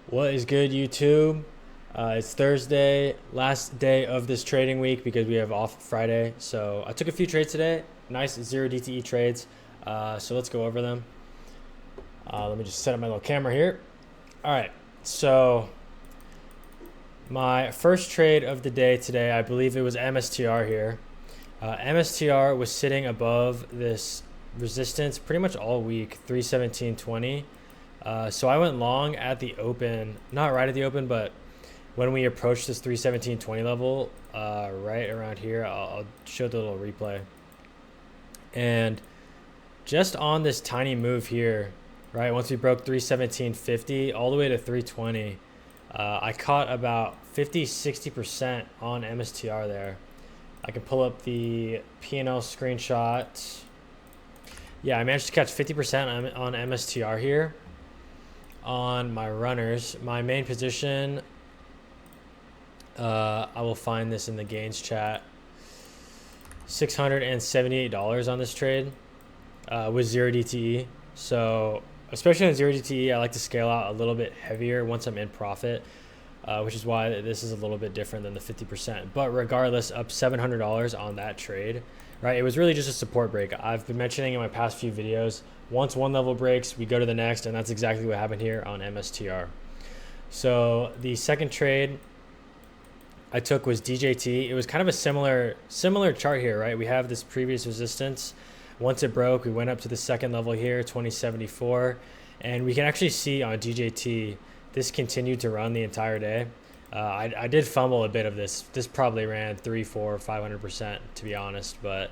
What is good, YouTube? It's Thursday, last day of this trading week because we have off Friday. So I took a few trades today, nice zero DTE trades. So let's go over them. Let me just set up my little camera here. All right, so my first trade of the day today, I believe it was MSTR here. MSTR was sitting above this resistance pretty much all week, 317.20. So I went long at the open, not right at the open, but when we approached this 317.20 level, right around here, I'll show the little replay. And just on this tiny move here, right, once we broke 317.50 all the way to 320, I caught about 50-60% on MSTR there. I can pull up the P&L screenshot. Yeah, I managed to catch 50% on MSTR here. On my runners, my main position, I will find this in the gains chat, $678 on this trade with zero DTE. So especially on zero DTE, I like to scale out a little bit heavier once I'm in profit, which is why this is a little bit different than the 50%. But regardless, up $700 on that trade, right? It was really just a support break. I've been mentioning in my past few videos, once one level breaks, we go to the next, and that's exactly what happened here on MSTR. So the second trade I took was DJT. It was kind of a similar chart here, right? We have this previous resistance. Once it broke, we went up to the second level here, 2074, and we can actually see on DJT, this continued to run the entire day. I did fumble a bit of this. This probably ran 300, 400, 500%, to be honest, but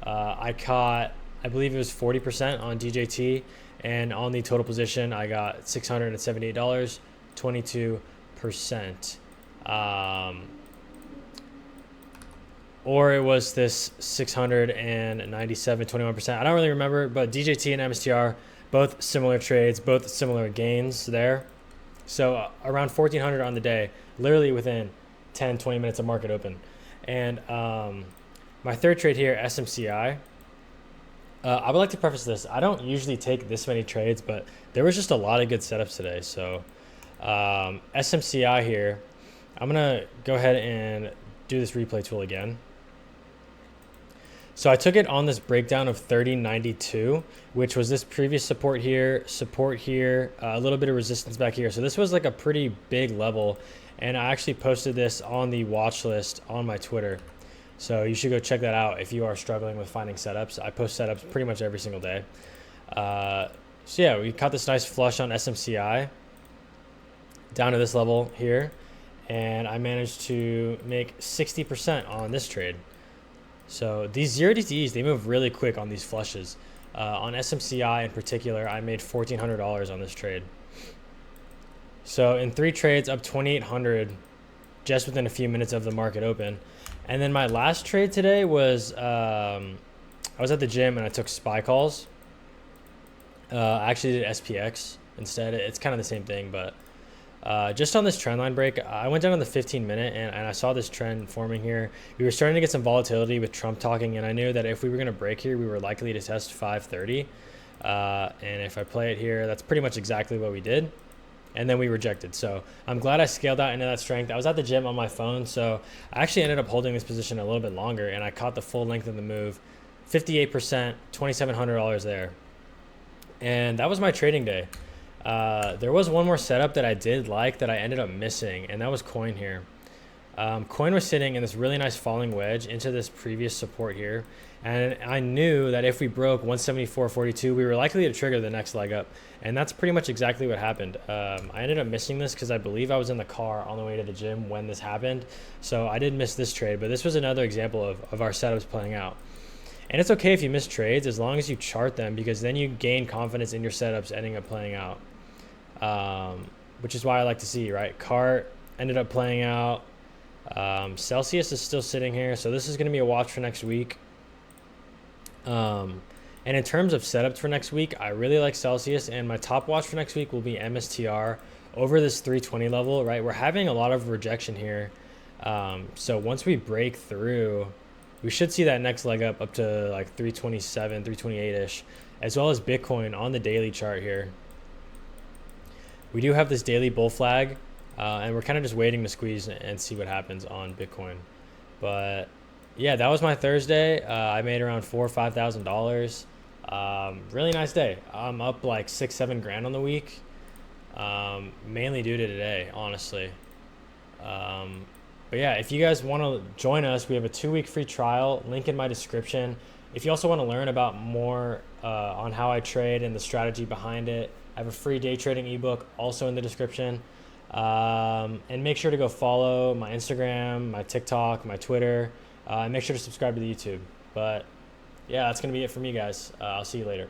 I caught, I believe it was 40% on DJT, and on the total position, I got $678, 22%. Or it was this 697, 21%. I don't really remember, but DJT and MSTR, both similar trades, both similar gains there. So around 1400 on the day, literally within 10, 20 minutes of market open. And my third trade here, SMCI. I would like to preface this. I don't usually take this many trades, but there was just a lot of good setups today. So SMCI here, I'm going to go ahead and do this replay tool again. So I took it on this breakdown of 30.92, which was this previous support here, a little bit of resistance back here. So this was like a pretty big level. And I actually posted this on the watch list on my Twitter. So you should go check that out if you are struggling with finding setups. I post setups pretty much every single day. So yeah, we caught this nice flush on SMCI down to this level here. And I managed to make 60% on this trade. So these zero DTEs, they move really quick on these flushes. On SMCI in particular, I made $1,400 on this trade. So in 3 trades, up 2,800 just within a few minutes of the market open. And then my last trade today was, I was at the gym and I took SPY calls. I actually did SPX instead. It's kind of the same thing, but just on this trend line break, I went down on the 15-minute and I saw this trend forming here. We were starting to get some volatility with Trump talking, and I knew that if we were going to break here, we were likely to test 530. And if I play it here, that's pretty much exactly what we did. And then we rejected. So I'm glad I scaled out into that strength. I was at the gym on my phone, so I actually ended up holding this position a little bit longer, and I caught the full length of the move, 58%, $2,700 there. And that was my trading day. There was one more setup that I did like that I ended up missing, and that was coin here. Coin was sitting in this really nice falling wedge into this previous support here, and I knew that if we broke 174.42, we were likely to trigger the next leg up, and that's pretty much exactly what happened. I ended up missing this because I believe I was in the car on the way to the gym when this happened, so I did miss this trade, but this was another example of our setups playing out. And it's okay if you miss trades as long as you chart them, because then you gain confidence in your setups ending up playing out. Which is why I like to see, right? Cart ended up playing out. Celsius is still sitting here, so this is going to be a watch for next week. And in terms of setups for next week, I really like Celsius, and my top watch for next week will be MSTR over this 320 level, right? We're having a lot of rejection here. So once we break through, we should see that next leg up to like 327, 328-ish, as well as Bitcoin on the daily chart here. we do have this daily bull flag, and we're kind of just waiting to squeeze and see what happens on Bitcoin. But yeah, that was my Thursday. I made around $4,000 or $5,000. Really nice day. I'm up like 6-7 grand on the week, mainly due to today, honestly. But yeah, if you guys want to join us, we have a 2-week free trial, link in my description. If you also want to learn about more on how I trade and the strategy behind it, I have a free day trading ebook also in the description. And make sure to go follow my Instagram, my TikTok, my Twitter, and make sure to subscribe to the YouTube. But yeah, that's going to be it for me, guys. I'll see you later.